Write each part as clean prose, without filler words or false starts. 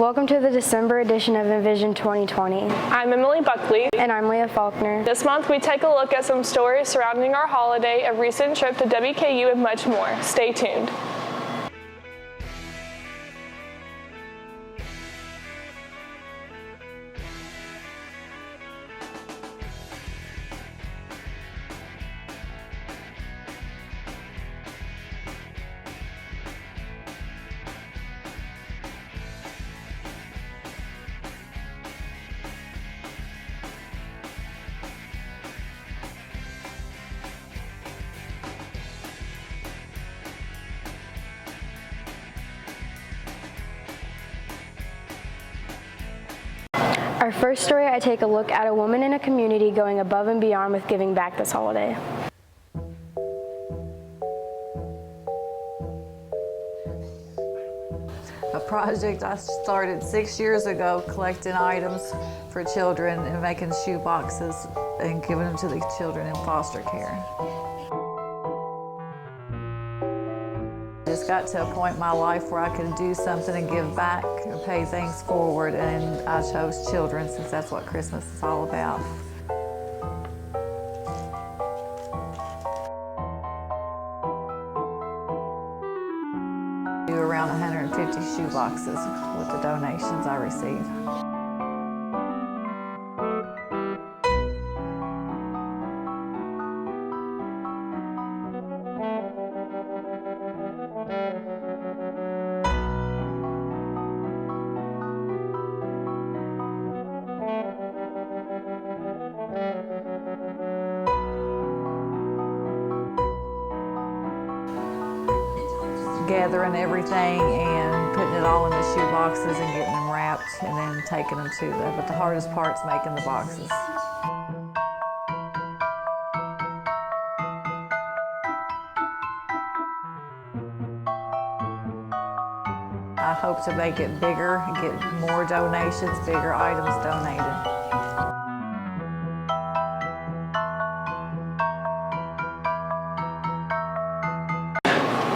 Welcome to the December edition of Envision 2020. I'm Emily Buckley. And I'm Leah Faulkner. This month we take a look at some stories surrounding our holiday, a recent trip to WKU, and much more. Stay tuned. Our first story, I take a look at a woman in a community going above and beyond with giving back this holiday. A project I started 6 years ago, collecting items for children and making shoe boxes and giving them to the children in foster care. Just got to a point in my life where I could do something and give back and pay things forward, and I chose children since that's what Christmas is all about. I do around 150 shoe boxes with the donations I receive. Gathering everything and putting it all in the shoe boxes and getting them wrapped and then taking them to them. But the hardest part's making the boxes. I hope to make it bigger and get more donations, bigger items donated.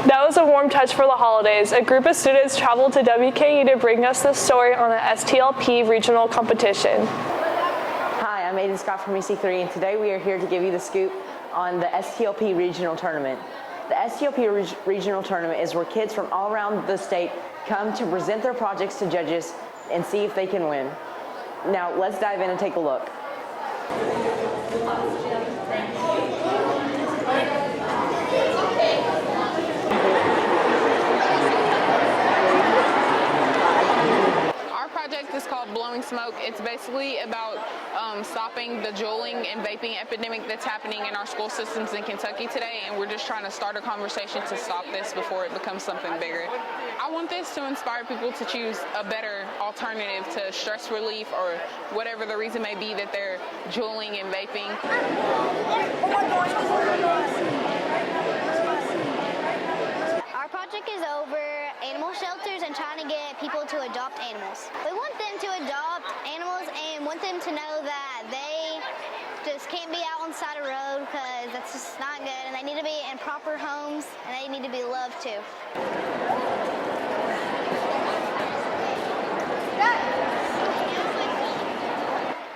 That was a warm touch for the holidays. A group of students traveled to WKU to bring us this story on the STLP regional competition. Hi, I'm Aiden Scott from EC3, and today we are here to give you the scoop on the STLP regional tournament. The STLP regional tournament is where kids from all around the state come to present their projects to judges and see if they can win. Now, let's dive in and take a look. It's called Blowing Smoke. It's basically about stopping the juuling and vaping epidemic that's happening in our school systems in Kentucky today, and we're just trying to start a conversation to stop this before it becomes something bigger. I want this to inspire people to choose a better alternative to stress relief or whatever the reason may be that they're juuling and vaping. Our project is over animal shelters and trying to get people to adopt animals. We want them to adopt animals and want them to know that they just can't be out on the side of the road because that's just not good, and they need to be in proper homes and they need to be loved too.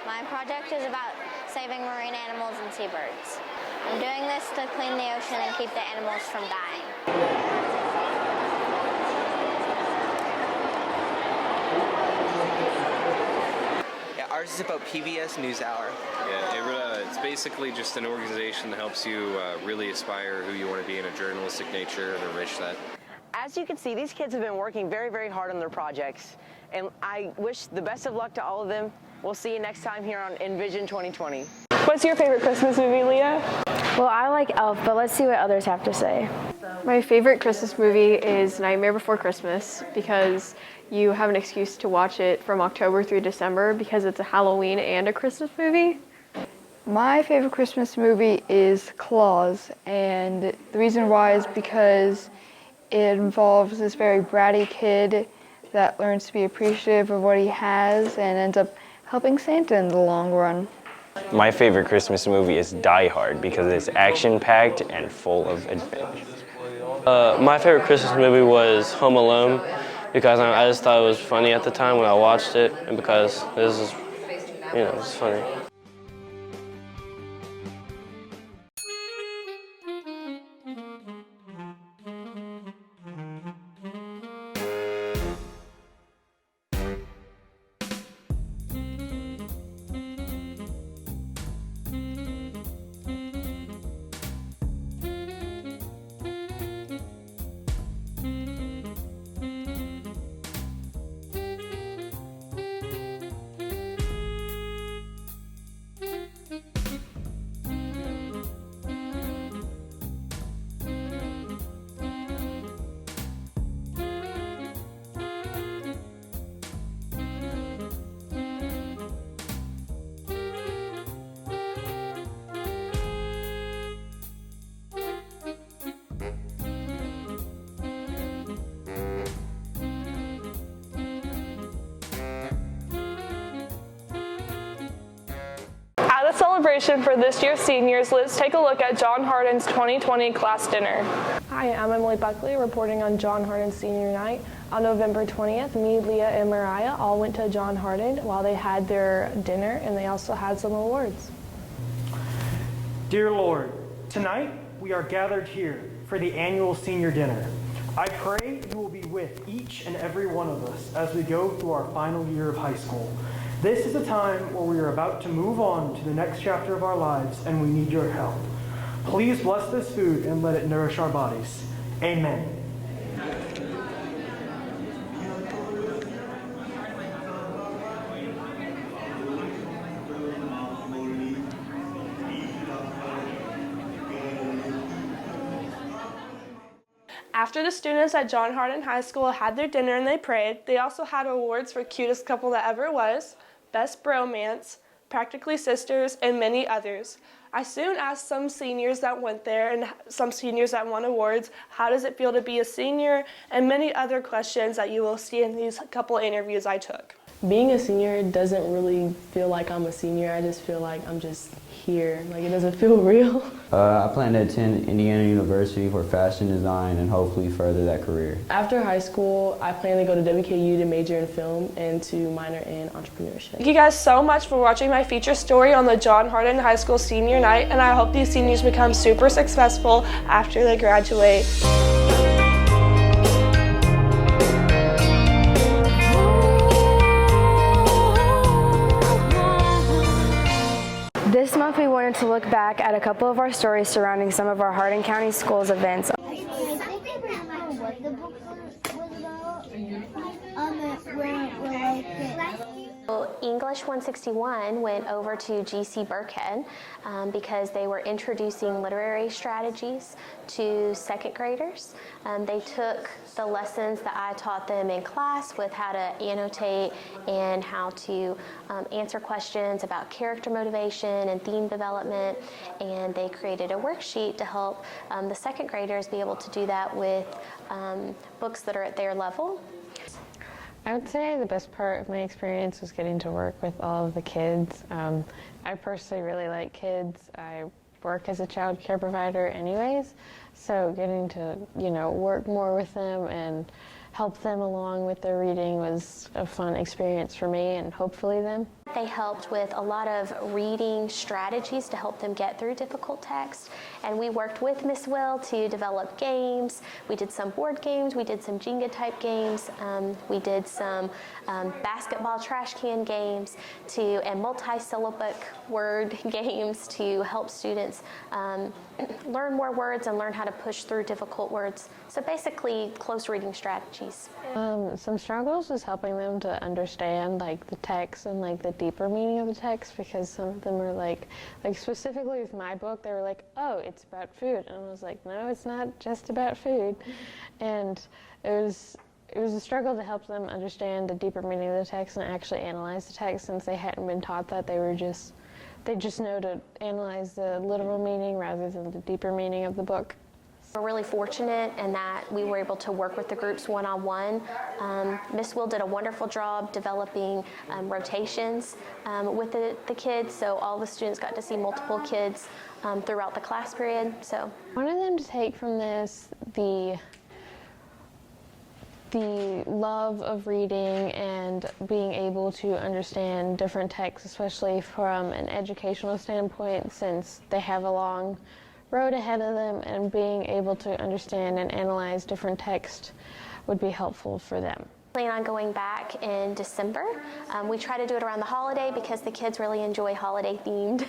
My project is about saving marine animals and seabirds. I'm doing this to clean the ocean and keep the animals from dying. Ours is about PBS NewsHour. Yeah, it's basically just an organization that helps you really aspire who you want to be in a journalistic nature and enrich that. As you can see, these kids have been working very, very hard on their projects, and I wish the best of luck to all of them. We'll see you next time here on Envision 2020. What's your favorite Christmas movie, Leah? Well, I like Elf, but let's see what others have to say. My favorite Christmas movie is Nightmare Before Christmas because you have an excuse to watch it from October through December because it's a Halloween and a Christmas movie. My favorite Christmas movie is Claus, and the reason why is because it involves this very bratty kid that learns to be appreciative of what he has and ends up helping Santa in the long run. My favorite Christmas movie is Die Hard because it's action-packed and full of adventure. My favorite Christmas movie was Home Alone because I just thought it was funny at the time when I watched it, and because this is, it's funny. At a celebration for this year's seniors, let's take a look at John Hardin's 2020 class dinner. Hi, I'm Emily Buckley reporting on John Hardin's senior night. On November 20th, me, Leah, and Mariah all went to John Hardin while they had their dinner, and they also had some awards. Dear Lord, tonight we are gathered here for the annual senior dinner. I pray you will be with each and every one of us as we go through our final year of high school. This is a time where we are about to move on to the next chapter of our lives, and we need your help. Please bless this food and let it nourish our bodies. Amen. After the students at John Hardin High School had their dinner and they prayed, they also had awards for Cutest Couple That Ever Was, Best Bromance, Practically Sisters, and many others. I soon asked some seniors that went there and some seniors that won awards, how does it feel to be a senior, and many other questions that you will see in these couple interviews I took. Being a senior doesn't really feel like I'm a senior. I just feel like I'm just here. Like, it doesn't feel real. I plan to attend Indiana University for fashion design and hopefully further that career. After high school, I plan to go to WKU to major in film and to minor in entrepreneurship. Thank you guys so much for watching my feature story on the John Hardin High School senior night, and I hope these seniors become super successful after they graduate. This month we wanted to look back at a couple of our stories surrounding some of our Hardin County Schools events. English 161 went over to GC Burkhead because they were introducing literary strategies to second graders. They took the lessons that I taught them in class with how to annotate and how to answer questions about character motivation and theme development, and they created a worksheet to help the second graders be able to do that with books that are at their level. I would say the best part of my experience was getting to work with all of the kids. I personally really like kids. I work as a child care provider anyways, so getting to, work more with them and help them along with their reading was a fun experience for me and hopefully them. They helped with a lot of reading strategies to help them get through difficult text, and we worked with Miss Will to develop games. We did some board games, we did some Jenga type games, we did some basketball trash can games and multi-syllabic word games to help students learn more words and learn how to push through difficult words. So basically, close reading strategies. Some struggles was helping them to understand the text and the deeper meaning of the text, because some of them were like specifically with my book, they were like, oh, it's about food, and I was like, no, it's not just about food. And it was a struggle to help them understand the deeper meaning of the text and actually analyze the text, since they hadn't been taught that. They just know to analyze the literal meaning rather than the deeper meaning of the book. We're really fortunate in that we were able to work with the groups one-on-one. Miss Will did a wonderful job developing rotations with the kids, so all the students got to see multiple kids throughout the class period. So I wanted them to take from this the the love of reading and being able to understand different texts, especially from an educational standpoint, since they have a long road ahead of them, and being able to understand and analyze different texts would be helpful for them. Plan on going back in December. We try to do it around the holiday because the kids really enjoy holiday-themed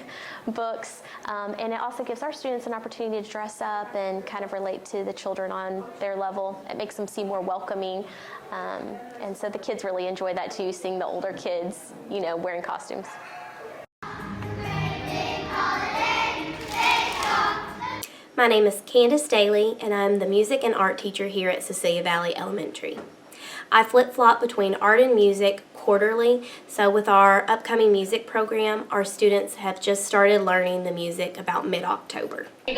books, and it also gives our students an opportunity to dress up and kind of relate to the children on their level. It makes them seem more welcoming, and so the kids really enjoy that too, seeing the older kids, you know, wearing costumes. My name is Candace Daly, and I'm the music and art teacher here at Cecilia Valley Elementary. I flip-flop between art and music quarterly, so with our upcoming music program, our students have just started learning the music about mid-October. The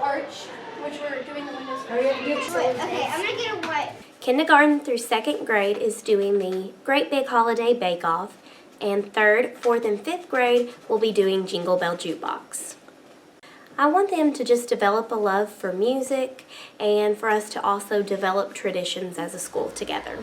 arch, which we're doing the windows first. Okay, I'm gonna get a what? Kindergarten through 2nd grade is doing the Great Big Holiday Bake-Off, and 3rd, 4th, and 5th grade will be doing Jingle Bell Jukebox. I want them to just develop a love for music and for us to also develop traditions as a school together.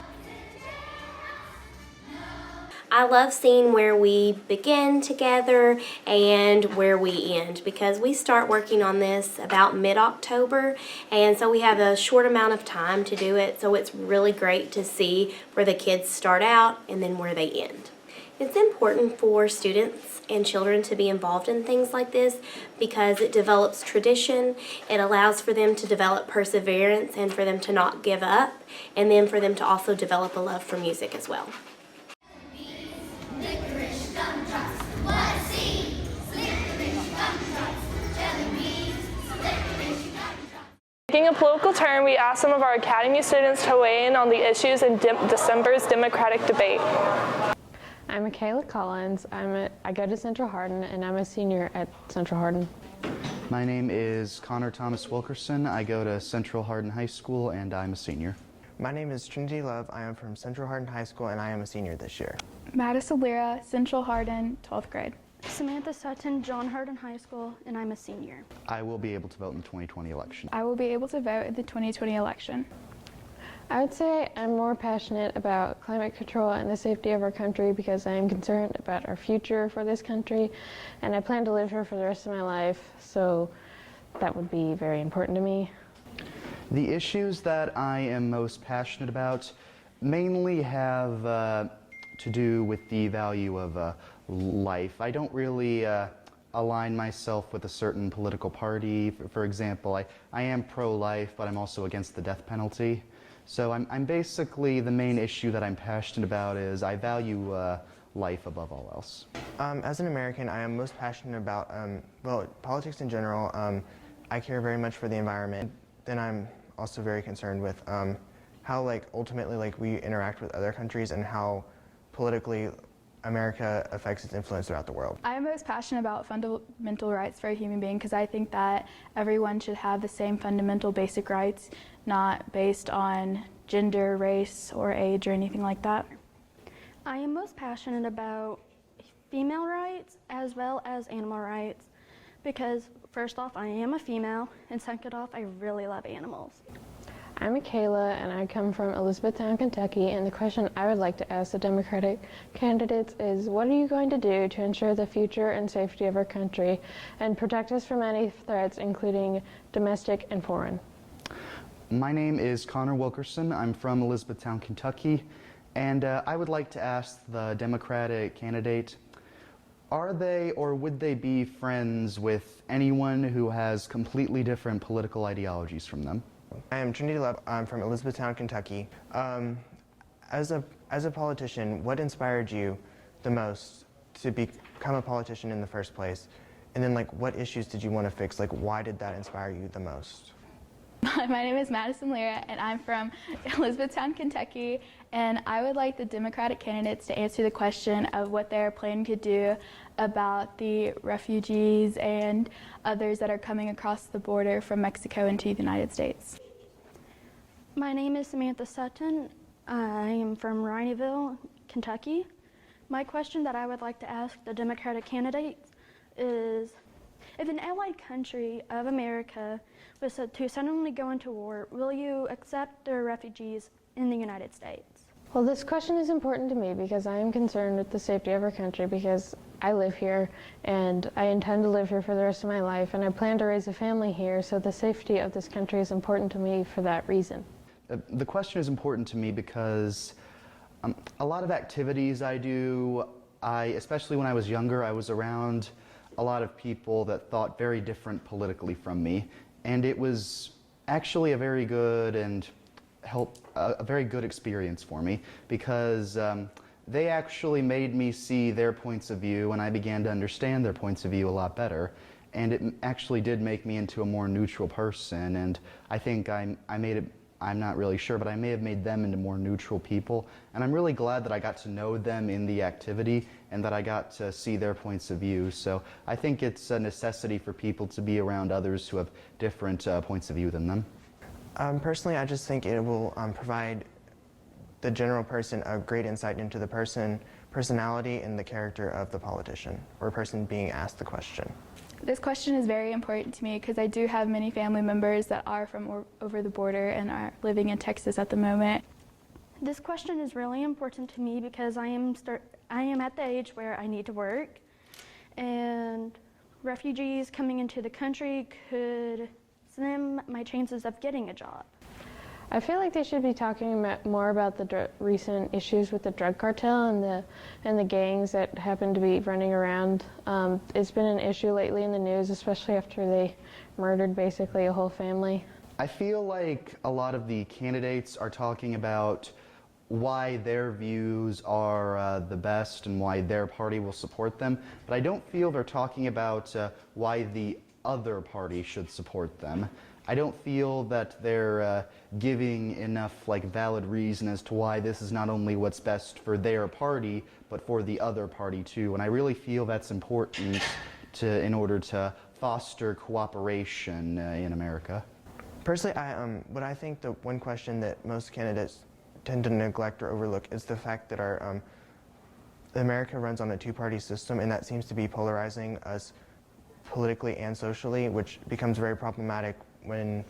I love seeing where we begin together and where we end, because we start working on this about mid-October, and so we have a short amount of time to do it, so it's really great to see where the kids start out and then where they end. It's important for students and children to be involved in things like this because it develops tradition, it allows for them to develop perseverance and for them to not give up, and then for them to also develop a love for music as well. Taking a political turn, we asked some of our Academy students to weigh in on the issues in December's Democratic debate. I'm Michaela Collins. I go to Central Hardin, and I'm a senior at Central Hardin. My name is Connor Thomas Wilkerson. I go to Central Hardin High School, and I'm a senior. My name is Trinity Love. I am from Central Hardin High School, and I am a senior this year. Madison Lira, Central Hardin, 12th grade. Samantha Sutton, John Hardin High School, and I'm a senior. I will be able to vote in the 2020 election. I will be able to vote in the 2020 election. I would say I'm more passionate about climate control and the safety of our country because I am concerned about our future for this country, and I plan to live here for the rest of my life, so that would be very important to me. The issues that I am most passionate about mainly have to do with the value of life. I don't really align myself with a certain political party. For example, I am pro-life, but I'm also against the death penalty. So I'm basically, the main issue that I'm passionate about is I value life above all else. As an American, I am most passionate about, well, politics in general. I care very much for the environment. Then I'm also very concerned with how, ultimately, we interact with other countries and how politically America affects its influence throughout the world. I am most passionate about fundamental rights for a human being because I think that everyone should have the same fundamental basic rights, not based on gender, race, or age, or anything like that. I am most passionate about female rights as well as animal rights because first off, I am a female, and second off, I really love animals. I'm Michaela, and I come from Elizabethtown, Kentucky, and the question I would like to ask the Democratic candidates is, what are you going to do to ensure the future and safety of our country and protect us from any threats, including domestic and foreign? My name is Connor Wilkerson. I'm from Elizabethtown, Kentucky, and I would like to ask the Democratic candidate, are they or would they be friends with anyone who has completely different political ideologies from them? I am Trinity Love. I'm from Elizabethtown, Kentucky. As a politician, what inspired you the most to become a politician in the first place? And then, what issues did you want to fix? Why did that inspire you the most? My name is Madison Lira, and I'm from Elizabethtown, Kentucky, and I would like the Democratic candidates to answer the question of what they're planning to do about the refugees and others that are coming across the border from Mexico into the United States. My name is Samantha Sutton. I am from Rhineyville, Kentucky. My question that I would like to ask the Democratic candidates is, If an allied country of America was to suddenly go into war, will you accept the refugees in the United States? Well, this question is important to me because I am concerned with the safety of our country because I live here and I intend to live here for the rest of my life, and I plan to raise a family here, so the safety of this country is important to me for that reason. The question is important to me because a lot of activities I do, especially when I was younger, I was around a lot of people that thought very different politically from me, and it was actually a very good experience for me because they actually made me see their points of view, and I began to understand their points of view a lot better, and it actually did make me into a more neutral person, and I think I'm not really sure, but I may have made them into more neutral people, and I'm really glad that I got to know them in the activity and that I got to see their points of view. So I think it's a necessity for people to be around others who have different points of view than them. Personally, I just think it will provide the general person a great insight into the personality and the character of the politician or person being asked the question. This question is very important to me because I do have many family members that are from over the border and are living in Texas at the moment. This question is really important to me because I am at the age where I need to work, and refugees coming into the country could slim my chances of getting a job. I feel like they should be talking more about the recent issues with the drug cartel and the gangs that happen to be running around. It's been an issue lately in the news, especially after they murdered basically a whole family. I feel like a lot of the candidates are talking about why their views are the best and why their party will support them, but I don't feel they're talking about why the other party should support them. I don't feel that they're giving enough valid reason as to why this is not only what's best for their party, but for the other party too. And I really feel that's important in order to foster cooperation in America. Personally, what I think the one question that most candidates tend to neglect or overlook is the fact that America runs on a two-party system, and that seems to be polarizing us politically and socially, which becomes very problematic when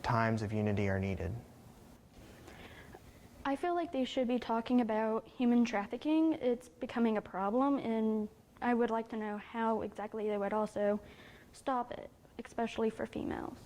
times of unity are needed. I feel like they should be talking about human trafficking. It's becoming a problem, and I would like to know how exactly they would also stop it, especially for females.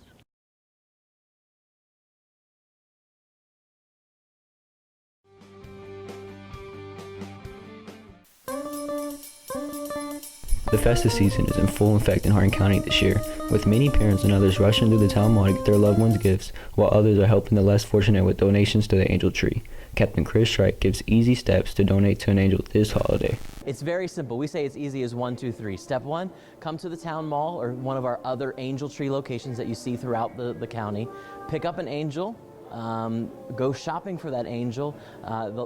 The festive season is in full effect in Hardin County this year, with many parents and others rushing through the town mall to get their loved ones gifts, while others are helping the less fortunate with donations to the Angel Tree. Captain Chris Shrike gives easy steps to donate to an angel this holiday. It's very simple. We say it's easy as 1, 2, 3. Step 1, come to the town mall or one of our other Angel Tree locations that you see throughout the county. Pick up an angel. Go shopping for that angel.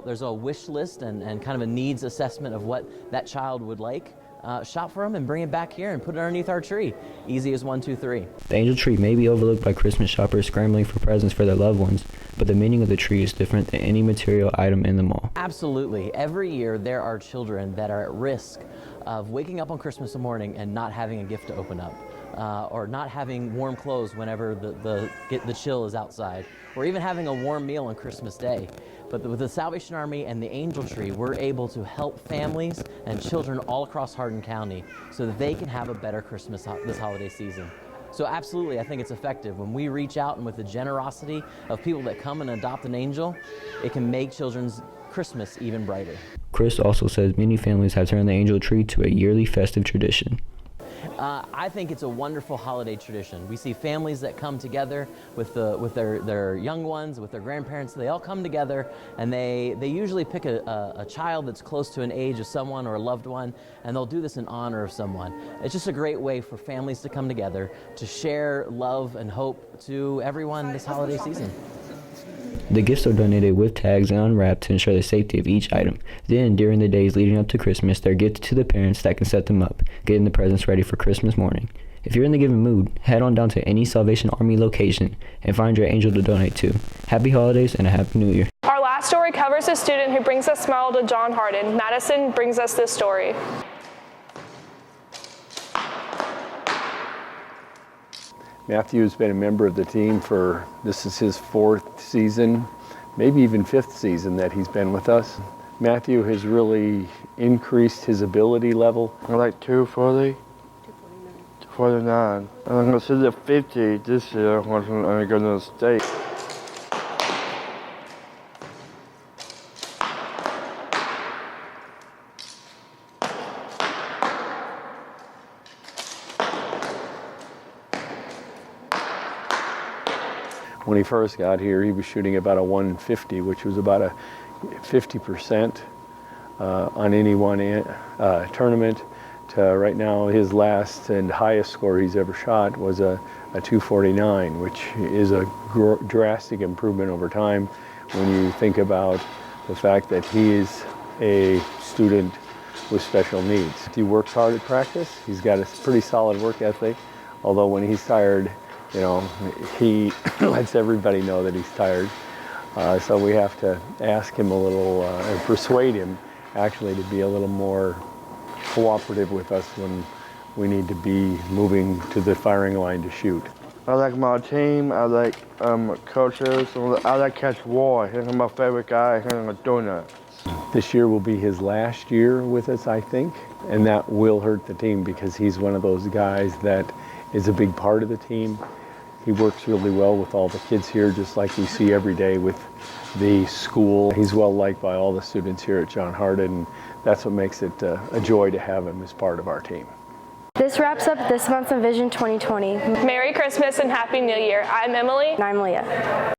There's a wish list and kind of a needs assessment of what that child would like. Shop for them and bring it back here and put it underneath our tree. Easy as 1, 2, 3. The Angel Tree may be overlooked by Christmas shoppers scrambling for presents for their loved ones, but the meaning of the tree is different than any material item in the mall. Absolutely. Every year there are children that are at risk of waking up on Christmas morning and not having a gift to open up. Or not having warm clothes whenever the chill is outside, or even having a warm meal on Christmas Day. But with the Salvation Army and the Angel Tree, we're able to help families and children all across Hardin County so that they can have a better Christmas this holiday season. So absolutely, I think it's effective. When we reach out and with the generosity of people that come and adopt an angel, it can make children's Christmas even brighter. Chris also says many families have turned the Angel Tree to a yearly festive tradition. I think it's a wonderful holiday tradition. We see families that come together with their young ones, with their grandparents. They all come together, and they usually pick a child that's close to an age of someone or a loved one, and they'll do this in honor of someone. It's just a great way for families to come together to share love and hope to everyone this holiday season. The gifts are donated with tags and unwrapped to ensure the safety of each item. Then, during the days leading up to Christmas, they're gifted to the parents that can set them up, getting the presents ready for Christmas morning. If you're in the giving mood, head on down to any Salvation Army location and find your angel to donate to. Happy holidays and a Happy New Year. Our last story covers a student who brings a smile to John Hardin. Madison brings us this story. Matthew's been a member of the team this is his 4th season, maybe even 5th season that he's been with us. Matthew has really increased his ability level. I like 240. 249. I'm going to sit at 50 this year once I'm going to the state. When he first got here, he was shooting about a 150, which was about a 50% on any one tournament. To right now, his last and highest score he's ever shot was a 249, which is a drastic improvement over time when you think about the fact that he is a student with special needs. He works hard at practice. He's got a pretty solid work ethic, although when he's tired, he lets everybody know that he's tired. So we have to ask him a little and persuade him actually to be a little more cooperative with us when we need to be moving to the firing line to shoot. I like my team, I like coaches, I like Catch Roy. He's my favorite guy, he's doing that. This year will be his last year with us, I think, and that will hurt the team because he's one of those guys that is a big part of the team. He works really well with all the kids here, just like we see every day with the school. He's well liked by all the students here at John Hardin, and that's what makes it a joy to have him as part of our team. This wraps up this month's Envision 2020. Merry Christmas and Happy New Year. I'm Emily. And I'm Leah.